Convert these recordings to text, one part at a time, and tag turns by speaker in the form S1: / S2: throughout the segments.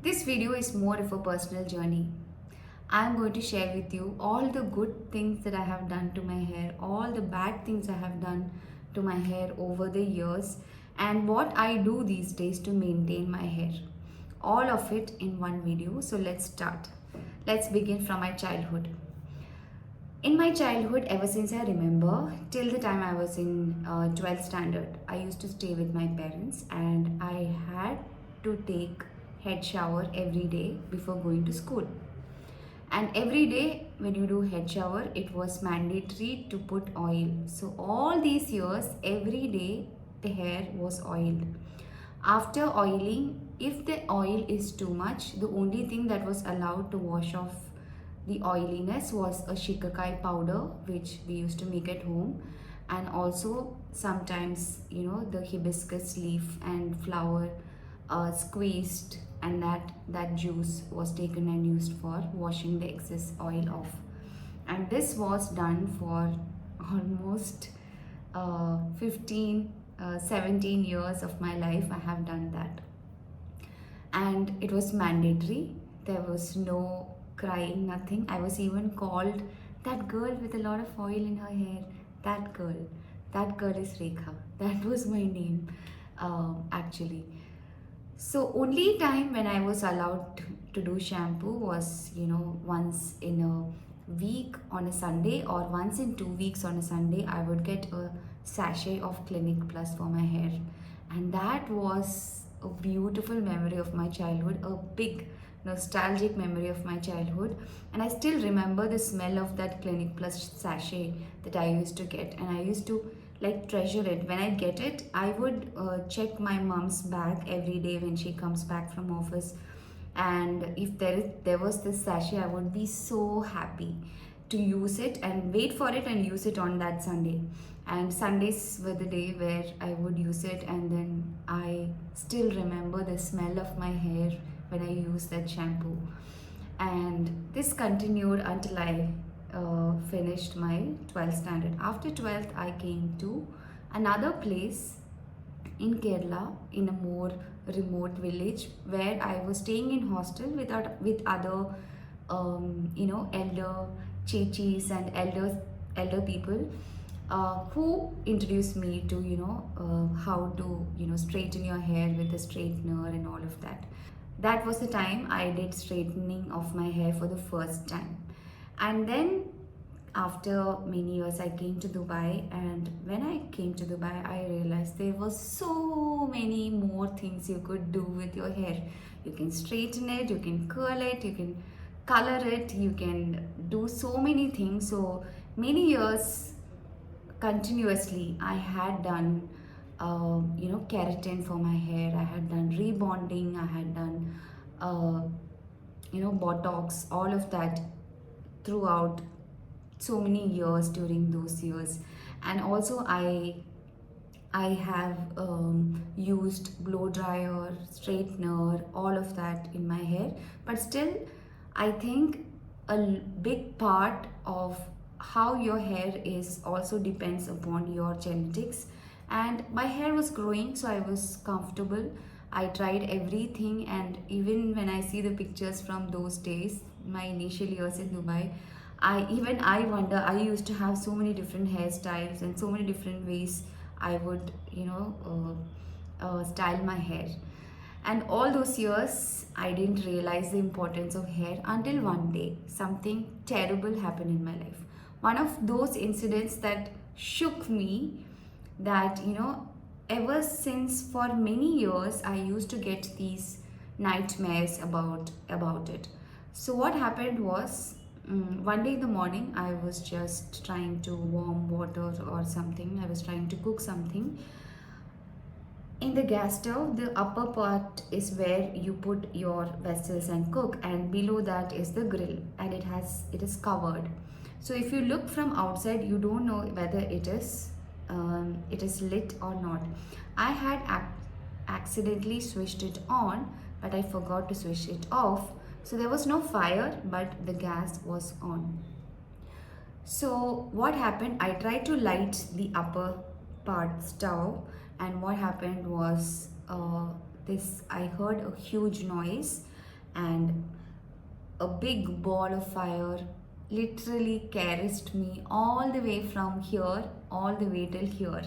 S1: This video is more of a personal journey. I'm going to share with you all the good things that I have done to my hair, all the bad things I have done to my hair over the years, and what I do these days to maintain my hair. All of it in one video. So let's start. Let's begin from my childhood. In my childhood, ever since I remember, till the time I was in 12th standard, I used to stay with my parents and I had to take head shower every day before going to school. And every day when you do head shower, it was mandatory to put oil. So all these years, every day the hair was oiled. After oiling, if the oil is too much, the only thing that was allowed to wash off the oiliness was a shikakai powder, which we used to make at home, and also sometimes the hibiscus leaf and flower squeezed, and that juice was taken and used for washing the excess oil off. And this was done for almost 15 17 years of my life. I have done that, and it was mandatory. There was no crying, nothing. I was even called that girl with a lot of oil in her hair. That girl. That girl is Rekha. That was my name, actually. So only time when I was allowed to do shampoo was, once in a week on a Sunday, or once in 2 weeks on a Sunday, I would get a sachet of Clinic Plus for my hair. And that was a beautiful memory of my childhood, a big nostalgic memory of my childhood. And I still remember the smell of that Clinic Plus sachet that I used to get, and I used to treasure it. When I get it, I would check my mom's bag every day when she comes back from office, and if there was this sachet, I would be so happy to use it and wait for it and use it on that Sunday. And Sundays were the day where I would use it, and then I still remember the smell of my hair when I used that shampoo. And this continued until I finished my 12th standard. After 12th, I came to another place in Kerala, in a more remote village, where I was staying in hostel with other elder chechis and elder people who introduced me to how to straighten your hair with a straightener and all of that. That was the time I did straightening of my hair for the first time. And then after many years, I came to Dubai, and when I came to Dubai, I realized there was so many more things you could do with your hair. You can straighten it, you can curl it, you can color it, you can do so many things. So many years continuously, I had done keratin for my hair. I had done rebonding. I had done Botox, all of that throughout so many years during those years. And also I have used blow dryer, straightener, all of that in my hair. But still, I think a big part of how your hair is also depends upon your genetics. And my hair was growing, so I was comfortable. I tried everything, and even when I see the pictures from those days, my initial years in Dubai, I wonder. I used to have so many different hairstyles and so many different ways I would style my hair. And all those years, I didn't realize the importance of hair until one day something terrible happened in my life. One of those incidents that shook me, that ever since for many years I used to get these nightmares about it. So what happened was, one day in the morning, I was just trying to warm water or something. I was trying to cook something. In the gas stove, the upper part is where you put your vessels and cook, and below that is the grill, and it is covered. So if you look from outside, you don't know whether it is lit or not. I had accidentally switched it on, but I forgot to switch it off. So there was no fire, but the gas was on. So what happened? I tried to light the upper part stove, and what happened was, I heard a huge noise, and a big ball of fire literally carried me all the way from here, all the way till here.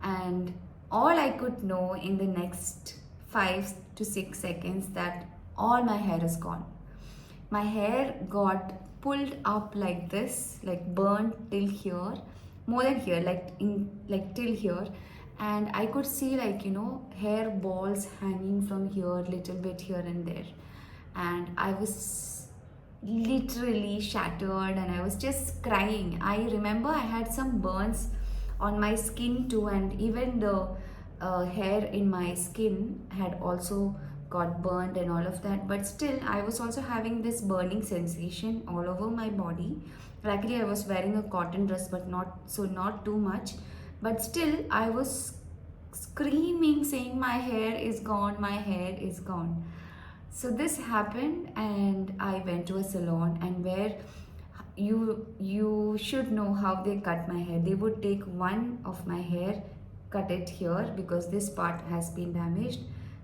S1: And all I could know in the next 5 to 6 seconds that all my hair is gone. My hair got pulled up like this, like burnt till here, more than here, like till here. And I could see, like, hair balls hanging from here, little bit here and there. And I was literally shattered and I was just crying. I remember I had some burns on my skin too, and even the hair in my skin had also got burned and all of that. But still, I was also having this burning sensation all over my body. Luckily, I was wearing a cotton dress, but not too much. But still, I was screaming, saying, "My hair is gone, my hair is gone." So this happened, and I went to a salon, and where you should know how they cut my hair. They would take one of my hair, cut it here because this part has been damaged,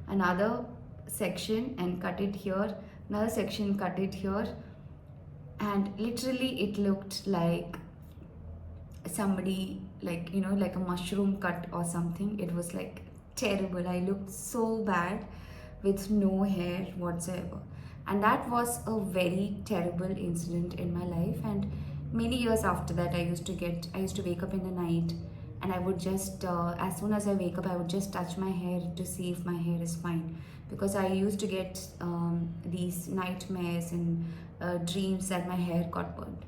S1: another section and cut it here, another section, cut it here, and literally it looked like somebody, like, like a mushroom cut or something. It was like terrible. I looked so bad with no hair whatsoever. And that was a very terrible incident in my life. And many years after that, I used to wake up in the night, and I would just, as soon as I wake up, I would just touch my hair to see if my hair is fine, because I used to get these nightmares and dreams that my hair got burned.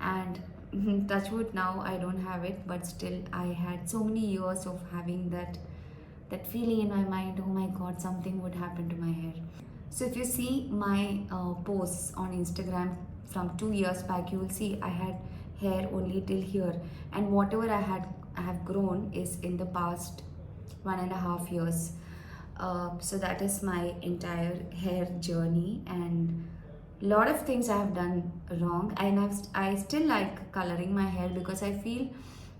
S1: And touch wood, now I don't have it, but still I had so many years of having that feeling in my mind, oh my god, something would happen to my hair. So if you see my posts on Instagram from 2 years back, you will see I had hair only till here, and whatever I have grown is in the past 1.5 years. So that is my entire hair journey, and lot of things I have done wrong. And I still like coloring my hair, because I feel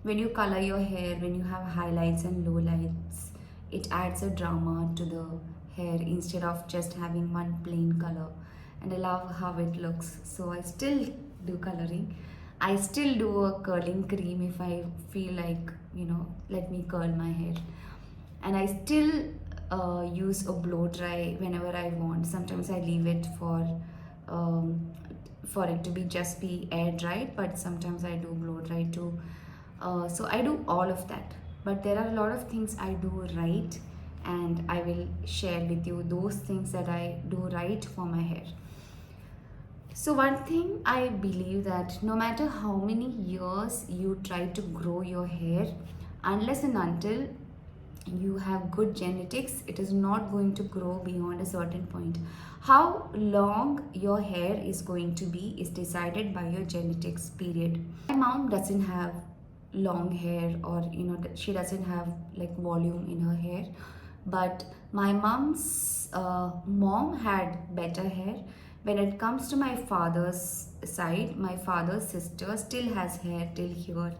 S1: when you color your hair, when you have highlights and lowlights, it adds a drama to the hair instead of just having one plain color. And I love how it looks, so I still do coloring. I still do a curling cream if I feel like, let me curl my hair. And I still use a blow dry whenever I want. Sometimes I leave it for it to be air dried, but sometimes I do blow dry too. So I do all of that, but there are a lot of things I do right, and I will share with you those things that I do right for my hair. So one thing I believe, that no matter how many years you try to grow your hair, unless and until you have good genetics, it is not going to grow beyond a certain point. How long your hair is going to be is decided by your genetics, period. My mom doesn't have long hair, or she doesn't have like volume in her hair, but my mom's mom had better hair. When it comes to my father's side, my father's sister still has hair till here,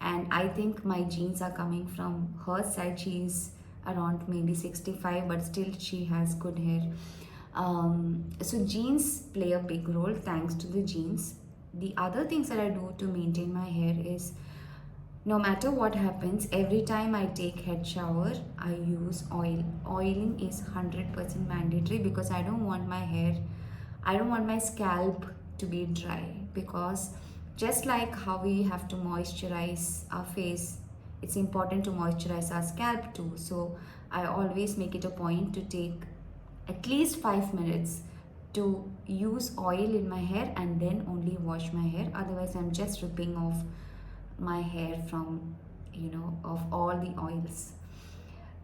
S1: and I think my genes are coming from her side. She's around maybe 65, but still she has good hair. So genes play a big role. Thanks to the genes. The other things that I do to maintain my hair is, no matter what happens, every time I take head shower, I use oil. Oiling is 100% mandatory, because I don't want my scalp to be dry, because just like how we have to moisturize our face, it's important to moisturize our scalp too. So I always make it a point to take at least 5 minutes to use oil in my hair, and then only wash my hair. Otherwise, I'm just ripping off my hair from, of all the oils.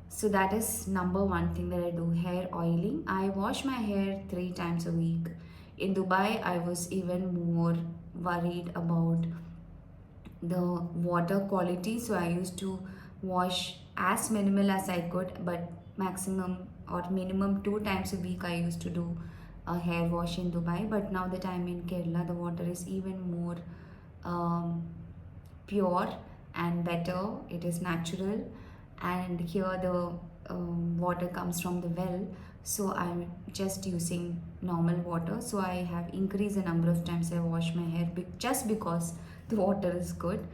S1: So that is number one thing that I do, hair oiling. I wash my hair 3 times a week. In Dubai, I was even more worried about the water quality, so I used to wash as minimal as I could, but maximum or minimum 2 times a week I used to do a hair wash in Dubai. But now that I'm in Kerala, the water is even more pure and better. It is natural, and here the water comes from the well, So I'm just using normal water. So I have increased the number of times I wash my hair just because the water is good.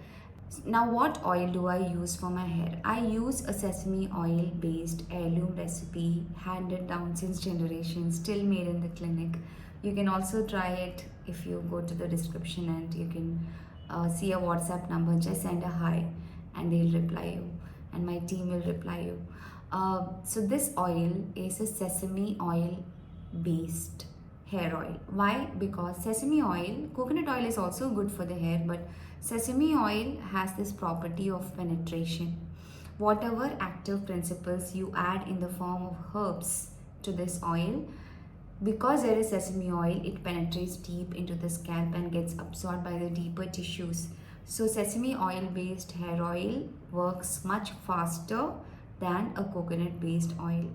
S1: Now, what oil do I use for my hair? I use a sesame oil based heirloom recipe, handed down since generations, still made in the clinic. You can also try it if you go to the description, and you can see a WhatsApp number. Just send a hi and they'll reply you, and my team will reply you. So, this oil is a sesame oil based hair oil. Why? Because sesame oil, coconut oil is also good for the hair, but sesame oil has this property of penetration. Whatever active principles you add in the form of herbs to this oil, because there is sesame oil, it penetrates deep into the scalp and gets absorbed by the deeper tissues. So, sesame oil based hair oil works much faster than a coconut based oil.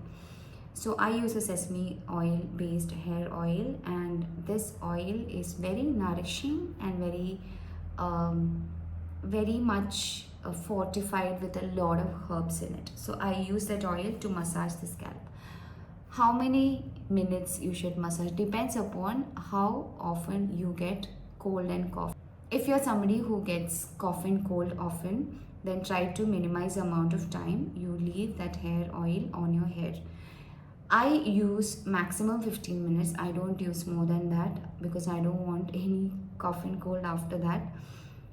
S1: So I use a sesame oil based hair oil, and this oil is very nourishing and very much fortified with a lot of herbs in it. So I use that oil to massage the scalp. How many minutes you should massage depends upon how often you get cold and cough. If you're somebody who gets cough and cold often, then try to minimize the amount of time you leave that hair oil on your hair. I use maximum 15 minutes. I don't use more than that because I don't want any cough and cold after that.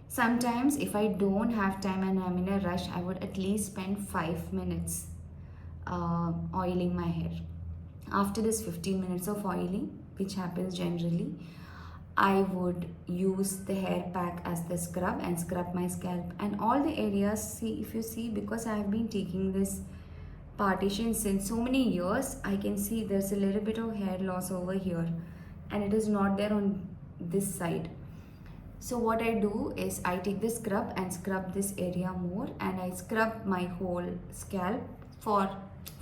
S1: Sometimes, if I don't have time and I'm in a rush, I would at least spend 5 minutes oiling my hair. After this 15 minutes of oiling, which happens generally, I would use the hair pack as the scrub and scrub my scalp and all the areas. See, if you see, because I have been taking this partition since so many years, I can see there's a little bit of hair loss over here, and it is not there on this side. So what I do is I take the scrub and scrub this area more, and I scrub my whole scalp for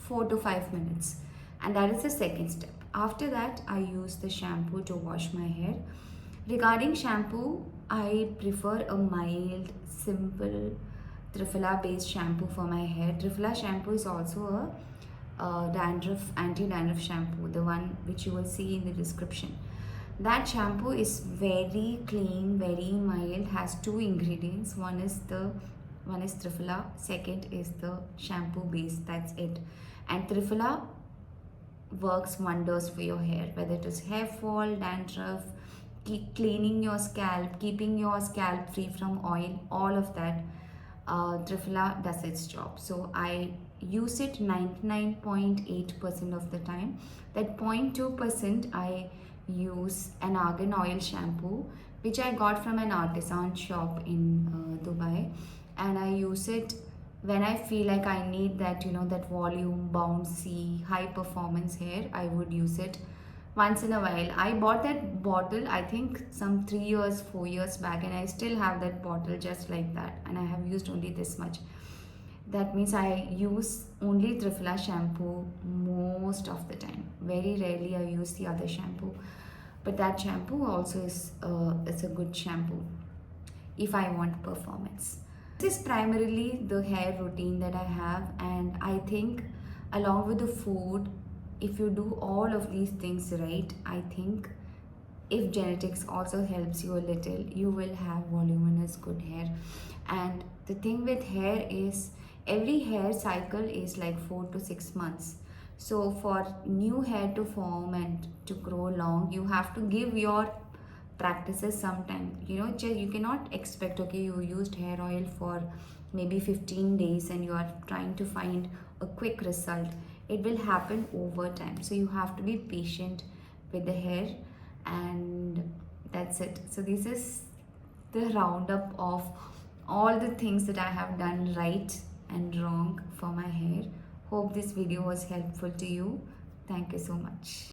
S1: 4 to 5 minutes, and that is the second step. After that, I use the shampoo to wash my hair. Regarding shampoo, I prefer a mild, simple Triphala based shampoo for my hair. Triphala shampoo is also a anti-dandruff shampoo, the one which you will see in the description. That shampoo is very clean, very mild, has two ingredients. One is Triphala, second is the shampoo base. That's it. And Triphala works wonders for your hair, whether it is hair fall, dandruff, cleaning your scalp, keeping your scalp free from oil, all of that. Triphala does its job. So I use it 99.8% of the time. That 0.2% I use an argan oil shampoo, which I got from an artisan shop in Dubai, and I use it when I feel like I need that, that volume, bouncy, high performance hair. I would use it once in a while. I bought that bottle, I think some 3 years, 4 years back, and I still have that bottle just like that, and I have used only this much. That means I use only Triphala shampoo most of the time. Very rarely I use the other shampoo, but that shampoo also is it's a good shampoo if I want performance. This is primarily the hair routine that I have, and I think along with the food, if you do all of these things right, I think if genetics also helps you a little, you will have voluminous good hair. And the thing with hair is every hair cycle is like 4 to 6 months. So for new hair to form and to grow long, you have to give your practices some time. You cannot expect, okay, you used hair oil for maybe 15 days and you are trying to find a quick result. It will happen over time. So you have to be patient with the hair, and that's it. So this is the roundup of all the things that I have done right and wrong for my hair. Hope this video was helpful to you. Thank you so much.